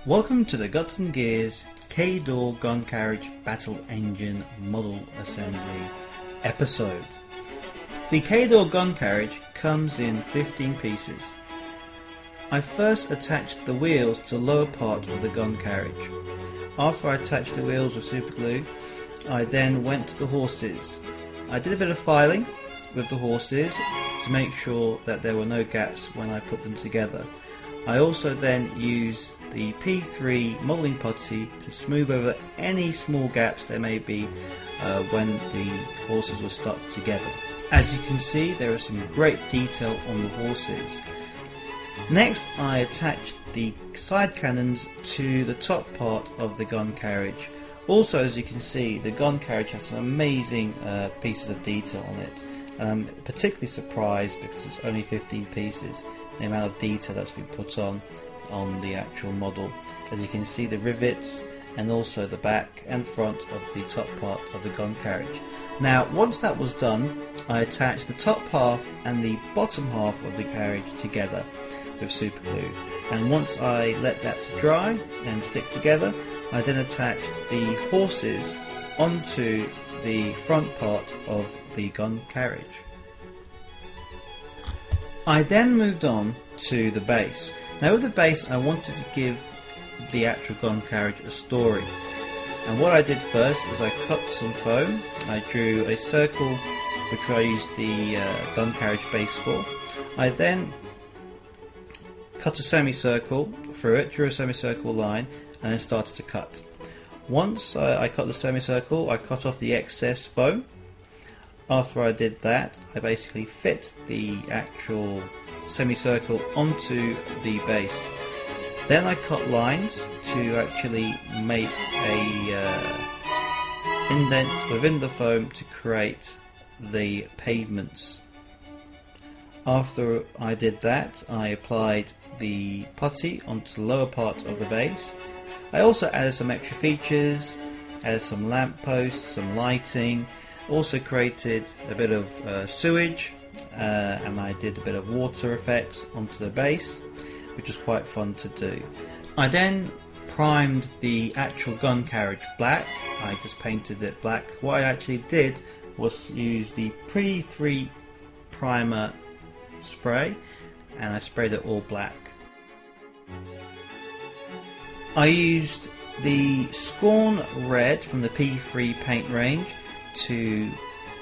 Welcome to the Guts and Gears Khador Gun Carriage Battle Engine Model Assembly episode. The Khador gun carriage comes in 15 pieces. I first attached the wheels to the lower part of the gun carriage. After I attached the wheels with super glue, I then went to the horses. I did a bit of filing with the horses to make sure that there were no gaps when I put them together. I also then used the P3 modelling putty to smooth over any small gaps there may be when the horses were stuck together. As you can see, there is some great detail on the horses. Next, I attached the side cannons to the top part of the gun carriage. Also, as you can see, the gun carriage has some amazing pieces of detail on it. I'm particularly surprised because it's only 15 pieces, the amount of detail that's been put on the actual model. As you can see, the rivets and also the back and front of the top part of the gun carriage. Now, once that was done, I attached the top half and the bottom half of the carriage together with super glue. And once I let that dry and stick together, I then attached the horses onto the front part of the gun carriage. I then moved on to the base. Now with the base, I wanted to give the actual gun carriage a story. And what I did first is I cut some foam. I drew a circle which I used the gun carriage base for. I then cut a semicircle through it, drew a semicircle line, and then started to cut. Once I cut the semicircle, I cut off the excess foam. After I did that, I basically fit the actual semicircle onto the base. Then I cut lines to actually make a indent within the foam to create the pavements. After I did that, I applied the putty onto the lower part of the base. I also added some extra features, added some lamp posts, some lighting, also created a bit of sewage, and I did a bit of water effects onto the base, which was quite fun to do. I then primed the actual gun carriage black. I just painted it black. What I actually did was use the P3 primer spray, and I sprayed it all black. I used the Scorn Red from the P3 paint range to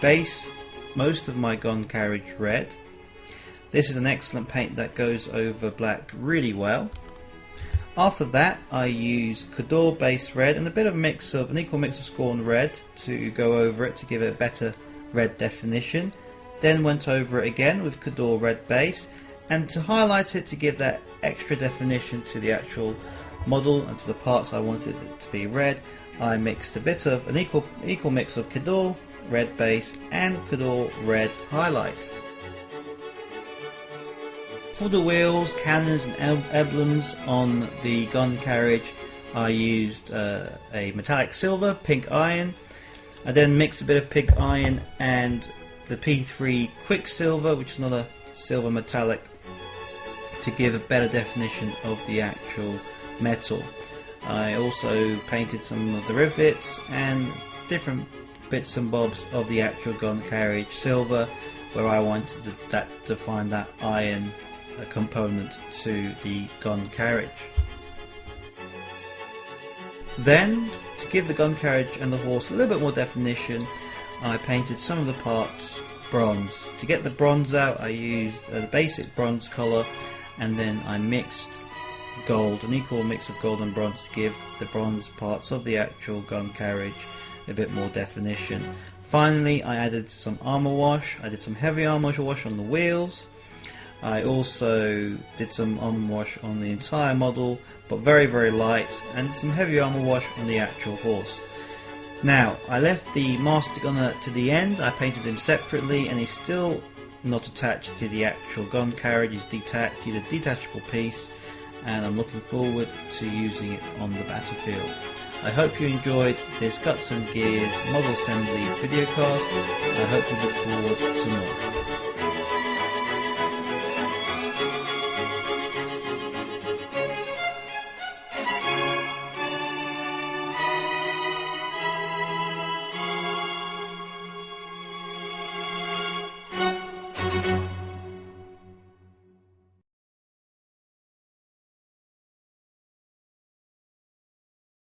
base most of my gun carriage red. This is an excellent paint that goes over black really well. After that, I used Khador base red and a bit of an equal mix of Scorn Red to go over it to give it a better red definition. Then went over it again with Khador red base, and to highlight it to give that extra definition to the actual model and to the parts I wanted it to be red, I mixed a bit of an equal mix of Khador red base and Khador red highlight. For the wheels, cannons and emblems on the gun carriage, I used a metallic silver, pink iron. I then mixed a bit of pink iron and the P3 Quicksilver, which is another silver metallic, to give a better definition of the actual metal. I also painted some of the rivets and different bits and bobs of the actual gun carriage silver, where I wanted to find that iron component to the gun carriage. Then, to give the gun carriage and the horse a little bit more definition, I painted some of the parts bronze. To get the bronze out, I used the basic bronze colour, and then I mixed gold, an equal mix of gold and bronze, to give the bronze parts of the actual gun carriage a bit more definition. Finally, I added some armor wash. I did some heavy armor wash on the wheels. I also did some armor wash on the entire model, but very light, and some heavy armor wash on the actual horse. Now, I left the master gunner to the end. I painted him separately, and he's still not attached to the actual gun carriage. He's detached, he's a detachable piece, and I'm looking forward to using it on the battlefield. I hope you enjoyed this Guts and Gears model assembly videocast. I hope you look forward to more.